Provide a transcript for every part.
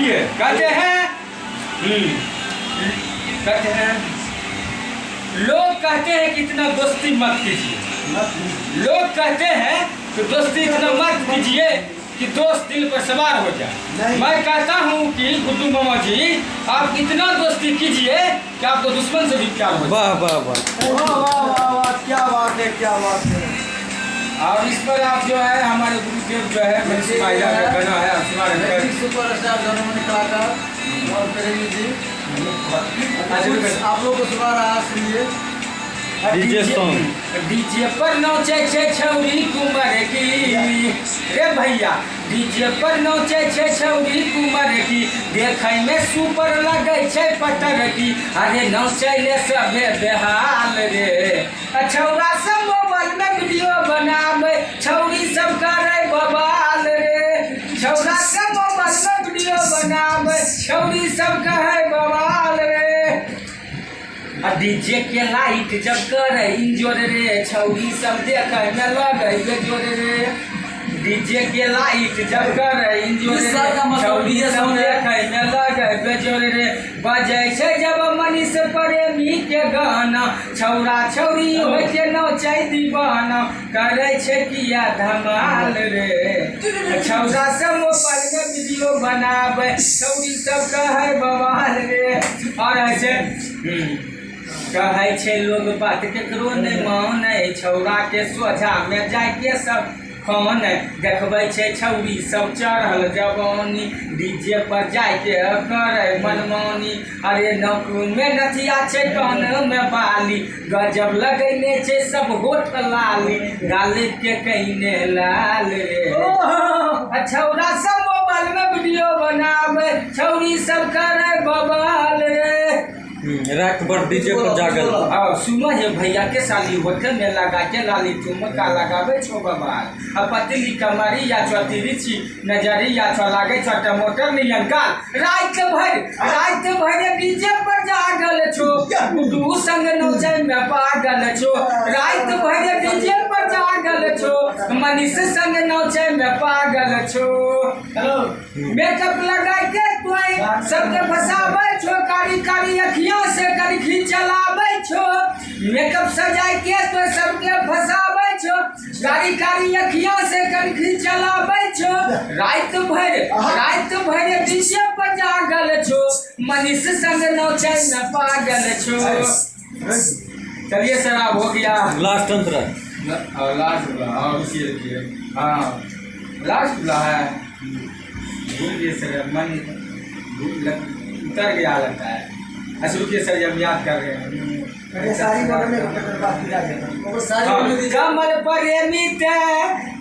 सुनिए, कहते हैं लोग कहते हैं कि इतना दोस्ती मत कीजिए। लोग कहते हैं कि दोस्ती इतना मत कीजिए कि दोस्त दिल पर सवार हो जाए। मैं कहता हूँ कि गुड्डू मामा जी, आप इतना दोस्ती कीजिए कि आपको दुश्मन से भी प्यार हो जाए। वाह वाह वाह वाह वाह वाह वाह, क्या बात है, क्या बात है। और इस पर आप जो है हमारे गुरुदेव जो है महिला का गाना है सुपरस्टार जनमन कलाकार और प्रेमी जी, आप लोग को सुना रहा, सुनिए। DJ song. डीजे पर नौचे छे छौरी कुंवर की, रे भैया डीजे पर नौचे छे छौरी कुंवर की, देखै में सुपर लगे छे पटर की, अरे नौचैले सबे बेहाल रे। छौरा सब मोबाइल में वीडियो बनावे, छौरी सब करे बवाल रे। छौरा सब मोबाइल में वीडियो बनावे, छौरी सब कहे बवाल रे। डीजे के लाइट जब करे इंजोर रे, छौरी सब देखे में लगे बेजोर रे। डीजे के लाइट जब करे इंजोर रे, छौरी सब देखे में लगे बेजोर रे। बजे छै जब मनीष प्रेमी के गाना, छौरा छौरी होय के नौचै दीवाना, करे छै किया धमाल रे। छौरा सब मोबाइल में वीडियो बनावे, छौरी सब कहे बवाल रे। और ऐसे कहै छै लोग बात केकरो नहीं माने, छौरा के सोझा में जाके सब खान देखबै छै छौरी सब चढ़ल जवानी, डीजे पर जाके करे मनमानी। अरे नाक में नथिया छै कान में बाली, गजब लगैने छै सब होठ लाली, गाले के कहीने लाल रे। छौरा सब मोबाइल में वीडियो बनावे, छौरी सब करे बवाल रे। रात भर डीजे पर जागल। सुनो हे भैया के साली होठे में लगा के लाली ठुमका लगावे छो बवाल। पतली कमरी या तिरछी नजरिया छो लागे छो टमाटर नियन काल। रात भर डीजे पर जागल छो, गुड्डू संग नौचै में पागल छो। रात भर डीजे पर जागल छो, मनीष संग नौचै में पागल छो। मेकअप लगा के तोय सबके फसावे छो, कारी कारी अखियां से कनखी चलावे छो। मेकअप सजाय के तो सबके फसावे छो, कारी कारी अखियां से कनखी चलावे छो। रात भर डीजे पर जागल छो, मनीष संग नौचै में पागल छो। चलिए शराब हो गया, लास्ट अंतरा लास्ट बुला है। भूल गए सर, मन उतर गया लगता है। अच्छा रुकिए सर, हम याद कर रहे हैं। कमल प्रेमी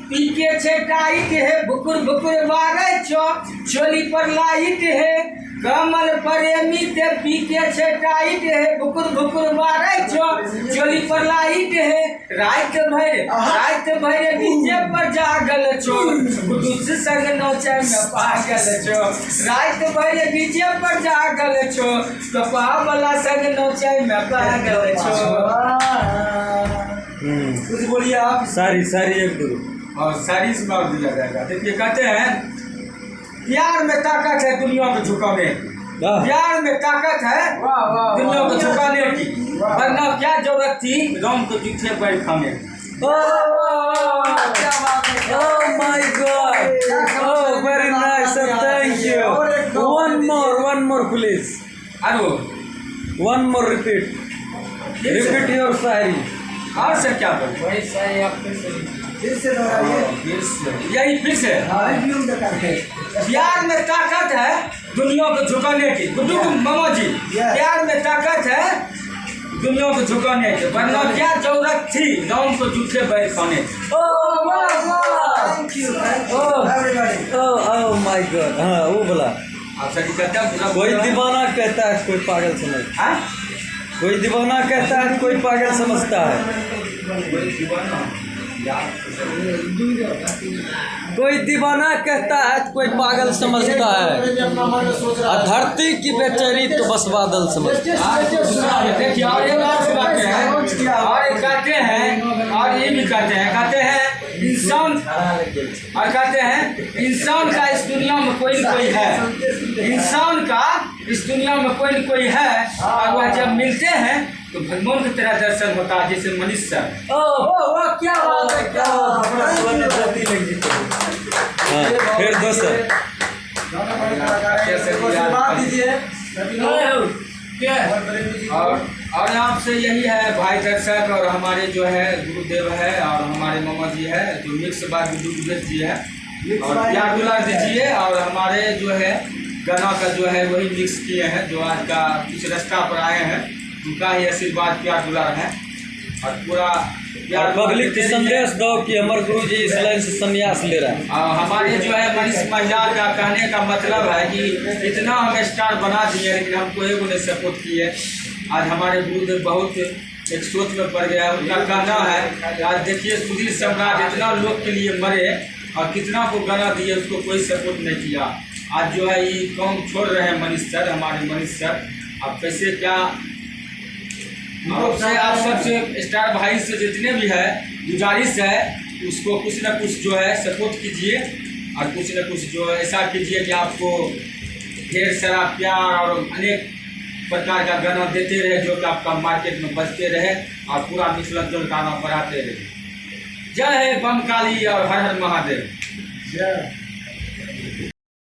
पीके छे टाइट है, बुकुर बुकुर मारे छो, चोली पर लाइट है। कमल प्रेमी पीके छे टाइट है, बुकुर बुकुर मारे छो, चोली पर लाइट है। रात भर डीजे पर जागल छो, गुड्डू संग नौचै में पागल छो। रात भर डीजे पर जागल छो, कपा वाला संग नौचै में पागल छो। कुछ बोलिए आप। सारी एक दो और सारी सुनाओ दिया जाएगा। देखिए कहते हैं प्यार में ताकत है दुनिया को झुकाने की, प्यार में ताकत है दुनिया को झुकाने की, वरना क्या जरूरत थी राम को जूठे पर खाने की। Oh my God! Oh, very nice and thank you. One more please. अरे One more repeat your शायरी। और सर क्या बोले? फिर से दोहराइए। यही फिर से प्यार में ताकत है दुनिया को झुकाने की। गुड्डू मामा जी, प्यार में ताकत है दुनिया को झुकाने की, वरना क्या जरूरत थी राम को जूठे बैठ खाने की। Oh my God! हाँ वो बोला। आप सर कहते हैं कोई दीवाना कहता है कोई पागल समझता है, कोई दीवाना कहता है कोई पागल समझता है, कोई दीवाना कहता है कोई पागल समझता है, धरती की बेचैनी तो बस बादल समझता है। देखिए और ये बात सुनाते हैं, और ये कहते हैं, और ये भी कहते हैं इंसान और कहते हैं इंसान का इस दुनिया में कोई न कोई है, इंसान का इस दुनिया में कोई न कोई है, और वह जब मिलते हैं तो भगवान की तरह दर्शन होता है, जैसे मनीष सर। क्या बात है, क्या बात है। हाँ, फिर दोस्त और यहाँ से यही है भाई दर्शक, और हमारे जो है गुरुदेव है, और हमारे मामा जी है जो मिक्स बाग गुरुदेव जी है, और प्यार दुलार दीजिए। और हमारे जो है गाना का जो है वही मिक्स किए हैं, जो आज का कुछ रास्ता पर आए हैं, उनका ही आशीर्वाद प्यार दुलार है। और पूरा और पब्लिक को संदेश दो कि हमारे गुरु जी इस लाइन से संन्यास ले रहा है। और हमारे जो है मनीष महिला का कहने का मतलब है कि इतना हम स्टार बना दिए, लेकिन हमको एगो ने सपोर्ट किए। आज हमारे गुरुदेव बहुत एक सोच में पड़ गया। उनका कहना है आज देखिए सुधीर सम्राट इतना लोग के लिए मरे और कितना को गाना दिए, उसको कोई सपोर्ट नहीं किया। आज जो है ये काम छोड़ रहे हैं मनीष सर, हमारे मनीष सर। अब कैसे क्या आप सबसे स्टार भाई से जितने भी है गुजारिश है, उसको कुछ न कुछ जो है सपोर्ट कीजिए, और कुछ न कुछ जो है ऐसा कीजिए कि आपको ढेर सारा प्यार और अनेक प्रकार का गाना देते रहे, जो कि आपका मार्केट में बजते रहे और पूरा मिथिलांचल का नाम बढ़ाते रहे। जय है बम काली और हर हर महादेव।